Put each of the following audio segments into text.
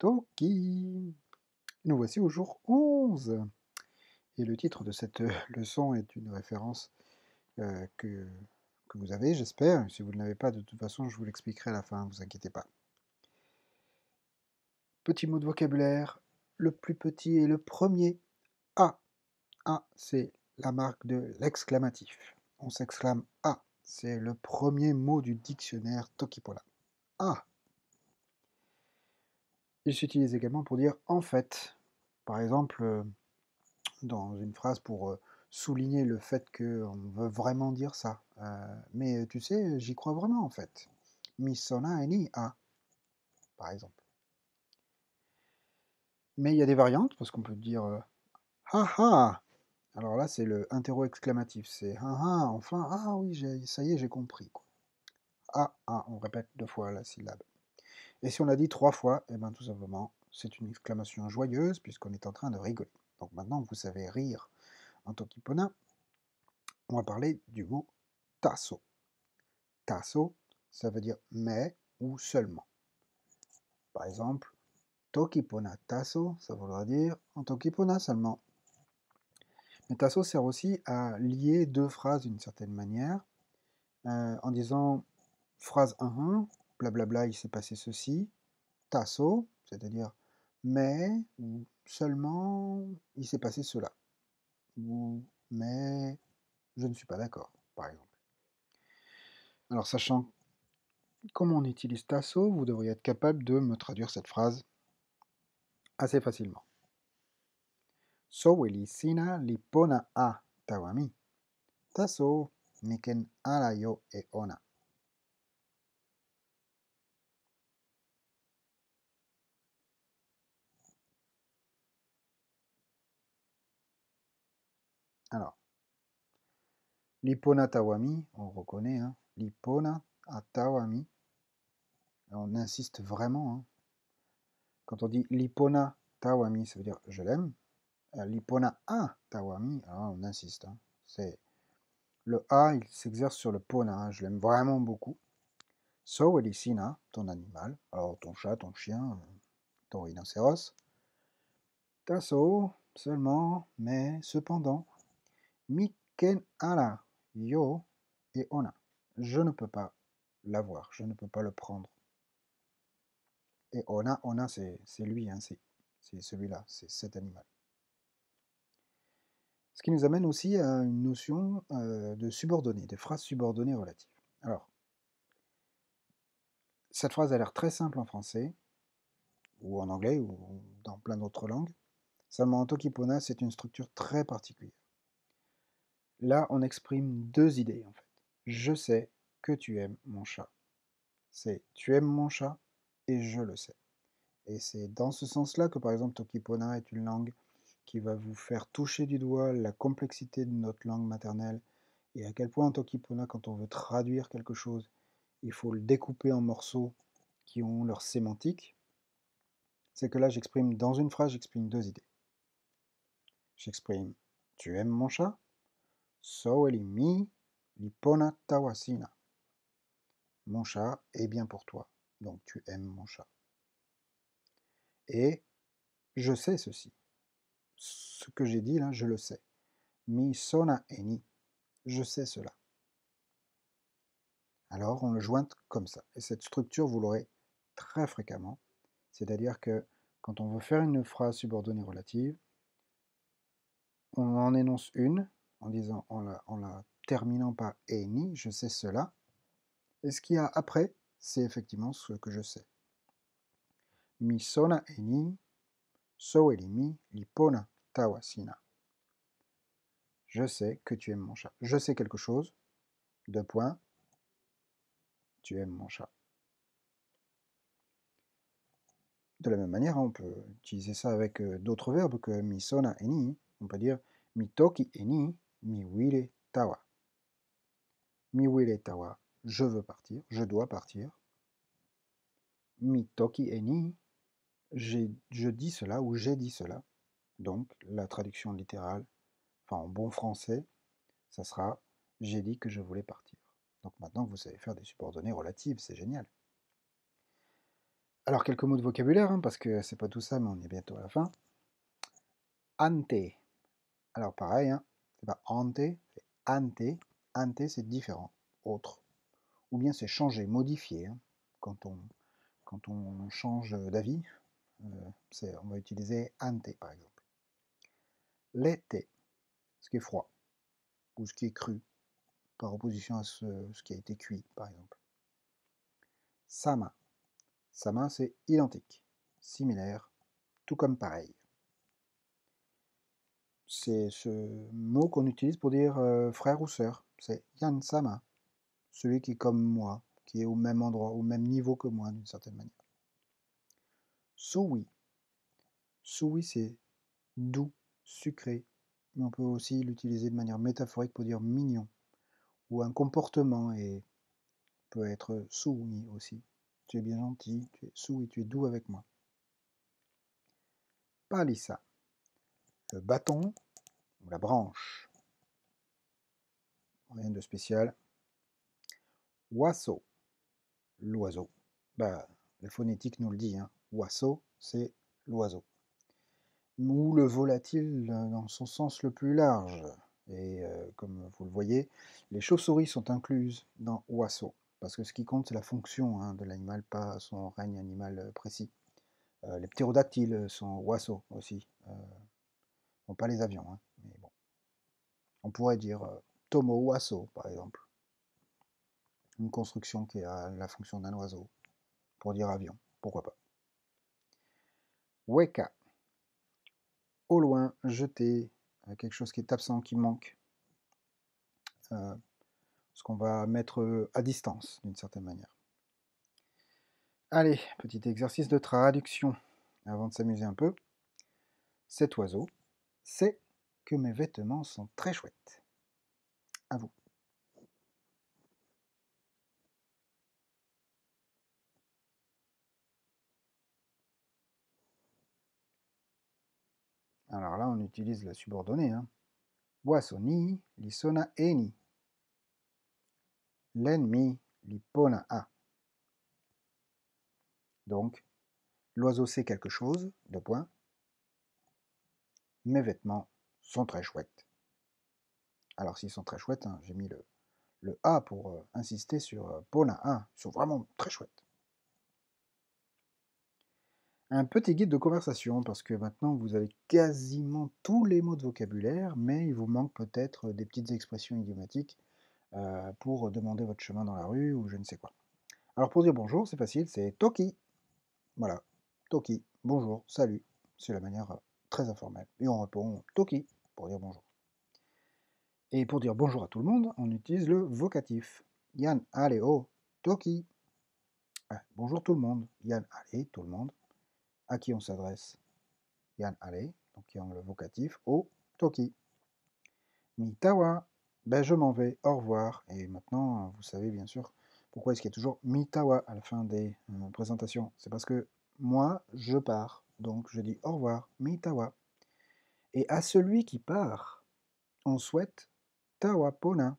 Toki. Nous voici au jour 11. Et le titre de cette leçon est une référence que vous avez, j'espère. Si vous ne l'avez pas, de toute façon, je vous l'expliquerai à la fin, ne vous inquiétez pas. Petit mot de vocabulaire. Le plus petit et le premier. A. A, c'est la marque de l'exclamatif. On s'exclame A. C'est le premier mot du dictionnaire Tokipola. A. Il s'utilise également pour dire en fait. Par exemple, dans une phrase pour souligner le fait qu'on veut vraiment dire ça. Mais tu sais, j'y crois vraiment en fait. Mi sona ni a, par exemple. Mais il y a des variantes, parce qu'on peut dire ha ha. Alors là, c'est le interro exclamatif. C'est ha ha, enfin, ah oui, ça y est, j'ai compris. Quoi. Ah, ah, on répète 2 fois la syllabe. Et si on l'a dit 3 fois, eh bien tout simplement, c'est une exclamation joyeuse, puisqu'on est en train de rigoler. Donc maintenant, vous savez rire en tokipona. On va parler du mot tasso. Tasso, ça veut dire mais ou seulement. Par exemple, tokipona tasso, ça voudra dire en tokipona seulement. Mais tasso sert aussi à lier 2 phrases d'une certaine manière, en disant phrase 1, blablabla, il s'est passé ceci, tasso, c'est-à-dire mais ou seulement il s'est passé cela, ou mais je ne suis pas d'accord, par exemple. Alors sachant comment on utilise tasso, vous devriez être capable de me traduire cette phrase assez facilement. Soweli sina lipona a tawami. Tasso miken ala yo e ona. Alors, lipona tawami, on reconnaît, hein. Lipona a tawami. On insiste vraiment. Hein. Quand on dit lipona tawami, ça veut dire je l'aime. Lipona a tawami, alors on insiste. Hein. C'est le a, il s'exerce sur le pona. Hein. Je l'aime vraiment beaucoup. Soweli sina, ton animal, alors ton chat, ton chien, ton rhinocéros. Tasso, seulement, mais, cependant. Miken ala, yo et ona. Je ne peux pas l'avoir, je ne peux pas le prendre. Et ona c'est lui, hein, c'est celui-là, c'est cet animal. Ce qui nous amène aussi à une notion de subordonné, de phrases subordonnées relatives. Alors, cette phrase a l'air très simple en français, ou en anglais, ou dans plein d'autres langues. Seulement en Tokipona, c'est une structure très particulière. Là, on exprime 2 idées, en fait. Je sais que tu aimes mon chat. C'est tu aimes mon chat et je le sais. Et c'est dans ce sens-là que, par exemple, Tokipona est une langue qui va vous faire toucher du doigt la complexité de notre langue maternelle et à quel point en Tokipona, quand on veut traduire quelque chose, il faut le découper en morceaux qui ont leur sémantique. C'est que là, j'exprime dans une phrase, j'exprime 2 idées. J'exprime tu aimes mon chat, Soweli mi lipona tawasina. Mon chat est bien pour toi, donc tu aimes mon chat. Et je sais ceci. Ce que j'ai dit là, je le sais. Mi sona eni. Je sais cela. Alors on le jointe comme ça. Et cette structure, vous l'aurez très fréquemment. C'est-à-dire que quand on veut faire une phrase subordonnée relative, on en énonce une en disant, en la terminant par eni, je sais cela. Et ce qu'il y a après, c'est effectivement ce que je sais. Mi sona eni, soweli mi lipona tawasina. Je sais que tu aimes mon chat. Je sais quelque chose, 2 points, tu aimes mon chat. De la même manière, on peut utiliser ça avec d'autres verbes que mi sona eni. On peut dire mi toki eni, mi wile tawa. Mi wile tawa, je veux partir, je dois partir. Mi toki eni, je dis cela ou j'ai dit cela. Donc la traduction littérale, enfin en bon français, ça sera j'ai dit que je voulais partir. Donc maintenant que vous savez faire des subordonnées relatives, c'est génial. Alors, quelques mots de vocabulaire, hein, parce que c'est pas tout ça, mais on est bientôt à la fin. Ante. Alors, pareil, hein, c'est pas ante, c'est ante. Ante, c'est différent, autre. Ou bien c'est changer, modifier. Hein. Quand, on, quand on change d'avis, on va utiliser ante, par exemple. L'été, ce qui est froid, ou ce qui est cru, par opposition à ce qui a été cuit, par exemple. Sama. Sama, c'est identique, similaire, tout comme pareil. C'est ce mot qu'on utilise pour dire frère ou sœur. C'est Yan Sama, celui qui est comme moi, qui est au même endroit, au même niveau que moi, d'une certaine manière. Sui. Sui, c'est doux, sucré, mais on peut aussi l'utiliser de manière métaphorique pour dire mignon, ou un comportement peut être sui aussi. Tu es bien gentil, tu es sui, tu es doux avec moi. Palissa, le bâton ou la branche. Rien de spécial. Oiseau, l'oiseau. Bah, la phonétique nous le dit, hein. Oiseau, c'est l'oiseau. Ou le volatile dans son sens le plus large. Et comme vous le voyez, les chauves-souris sont incluses dans oiseau. Parce que ce qui compte, c'est la fonction hein, de l'animal, pas son règne animal précis. Les ptérodactyles sont oiseaux aussi. Bon, pas les avions, hein, mais bon. On pourrait dire Tomo oiseau, par exemple. Une construction qui a la fonction d'un oiseau, pour dire avion, pourquoi pas. Weka, au loin, jeter, quelque chose qui est absent, qui manque. Ce qu'on va mettre à distance, d'une certaine manière. Allez, petit exercice de traduction, avant de s'amuser un peu. Cet oiseau sait que mes vêtements sont très chouettes. À vous. Alors là, on utilise la subordonnée. Hein. Oiseau ni, li sona e ni. L'ennemi, li pona a. Donc, l'oiseau sait quelque chose, deux points. Mes vêtements sont très chouettes. Alors s'ils sont très chouettes, hein, j'ai mis le A pour insister sur pona a. Ils sont vraiment très chouettes. Un petit guide de conversation, parce que maintenant vous avez quasiment tous les mots de vocabulaire, mais il vous manque peut-être des petites expressions idiomatiques pour demander votre chemin dans la rue ou je ne sais quoi. Alors pour dire bonjour, c'est facile, c'est Toki. Voilà, Toki, bonjour, salut. C'est la manière très informelle. Et on répond Toki pour dire bonjour. Et pour dire bonjour à tout le monde, on utilise le vocatif. Yan, allez, oh, Toki. Bonjour tout le monde. Yan, allez, tout le monde. À qui on s'adresse? Yan, allez, donc qui ont le vocatif, au Toki. Mitawa, ben je m'en vais, au revoir. Et maintenant, vous savez bien sûr pourquoi est-ce qu'il y a toujours Mitawa à la fin des présentations. C'est parce que moi, je pars. Donc je dis au revoir, Mitawa. Et à celui qui part, on souhaite Tawa Pona.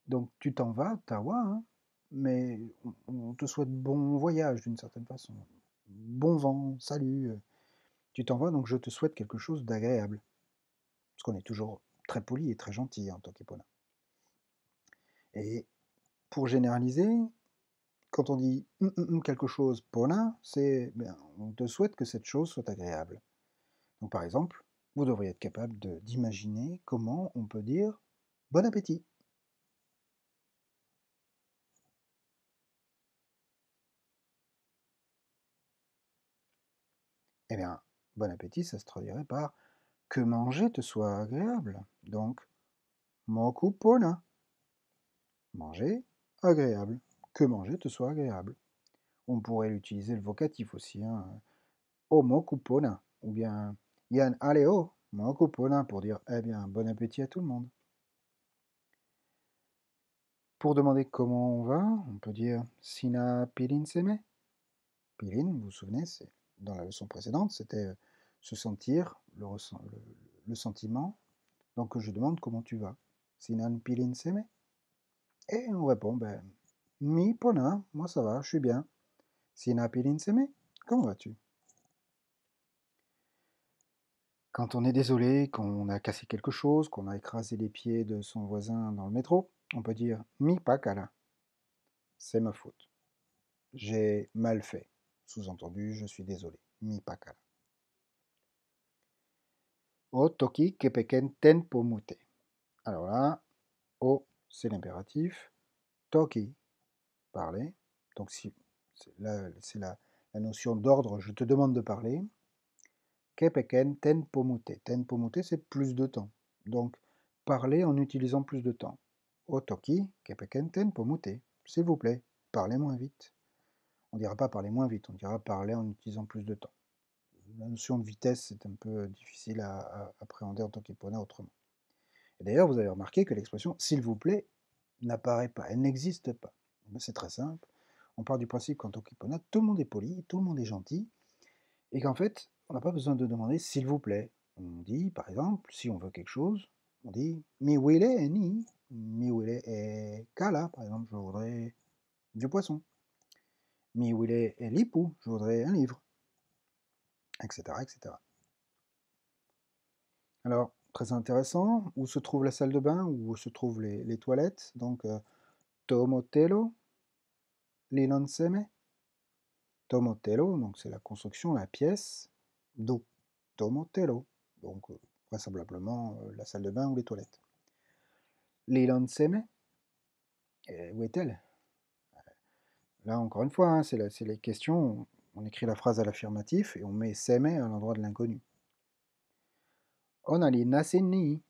Donc tu t'en vas, Tawa, hein, mais on te souhaite bon voyage d'une certaine façon. Bon vent, salut. Tu t'en vas, donc je te souhaite quelque chose d'agréable. Parce qu'on est toujours très poli et très gentil en tant qu'Epona. Et pour généraliser, quand on dit quelque chose Pona, c'est on te souhaite que cette chose soit agréable. Donc par exemple, vous devriez être capable d'imaginer comment on peut dire bon appétit. Eh bien, bon appétit, ça se traduirait par que manger te soit agréable. Donc, moku pona. Manger, agréable. Que manger te soit agréable. On pourrait utiliser le vocatif aussi. Hein. O moku pona. Ou bien yan aleo moku pona pour dire eh bien bon appétit à tout le monde. Pour demander comment on va, on peut dire sina pilin seme. Pilin, vous vous souvenez, c'est dans la leçon précédente, c'était se sentir, le sentiment. Donc je demande comment tu vas. Sinan pilin seme. Et on répond, ben, mi pona, moi ça va, je suis bien. Sina pilin seme, comment vas-tu? Quand on est désolé, qu'on a cassé quelque chose, qu'on a écrasé les pieds de son voisin dans le métro, on peut dire mi pakala, c'est ma faute. J'ai mal fait. Sous-entendu, je suis désolé. Mi pakala. O toki kepeken ten pomute. Alors là, o, c'est l'impératif. Toki, parler. Donc si c'est la notion d'ordre, je te demande de parler. Kepeken ten pomute. Ten pomute, c'est plus de temps. Donc, parler en utilisant plus de temps. Otoki, kepeken ten pomute. S'il vous plaît, parlez moins vite. On ne dira pas parler moins vite, on dira parler en utilisant plus de temps. La notion de vitesse, c'est un peu difficile à appréhender en Tokipona autrement. Et d'ailleurs, vous avez remarqué que l'expression « s'il vous plaît » n'apparaît pas, elle n'existe pas. C'est très simple. On part du principe qu'en Tokipona, tout le monde est poli, tout le monde est gentil, et qu'en fait, on n'a pas besoin de demander s'il vous plaît. On dit, par exemple, si on veut quelque chose, on dit mi wile e ni, mi wile e kala, par exemple, je voudrais du poisson. Mi wile e lipu, je voudrais un livre, etc., etc. Alors, très intéressant, où se trouve la salle de bain, où se trouvent les toilettes. Donc, tomotelo, linanseme. Tomotelo, donc c'est la construction, la pièce. Do, tomotelo. Donc, vraisemblablement, la salle de bain ou les toilettes. Linanseme, où est-elle? Là, encore une fois, hein, c'est les questions. On écrit la phrase à l'affirmatif et on met seme à l'endroit de l'inconnu. Onali naseni.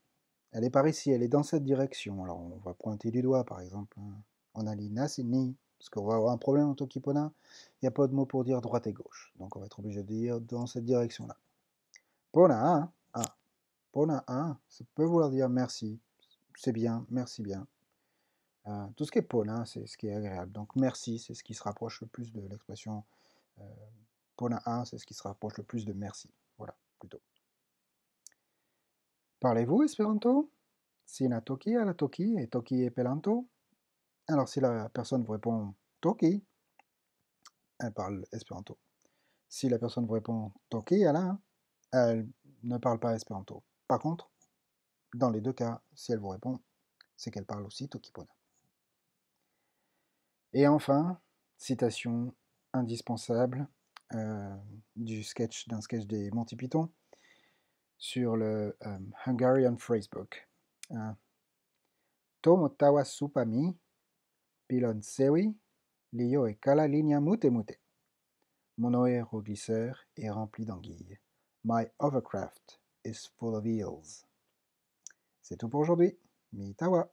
Elle est par ici, elle est dans cette direction. Alors on va pointer du doigt par exemple. Onali naseni. Parce qu'on va avoir un problème en Tokipona. Il n'y a pas de mot pour dire droite et gauche. Donc on va être obligé de dire dans cette direction-là. Pona, ah. Pona, ça peut vouloir dire merci. C'est bien, merci bien. Tout ce qui est pona, c'est ce qui est agréable. Donc merci, c'est ce qui se rapproche le plus de l'expression pona, c'est ce qui se rapproche le plus de merci. Voilà, plutôt. Parlez-vous espéranto? Sina toki à la toki et toki et pelanto. Alors si la personne vous répond toki, elle parle espéranto. Si la personne vous répond toki, elle ne parle pas espéranto. Par contre, dans les deux cas, si elle vous répond, c'est qu'elle parle aussi tokipona. Et enfin, citation indispensable d'un sketch des Monty Python sur le Hungarian Phrasebook. Tomo tawa supami, pilon sewi, lio e kala linea mute mute. Mon aéroglisseur est rempli d'anguilles. My hovercraft is full of eels. C'est tout pour aujourd'hui. Mitawa.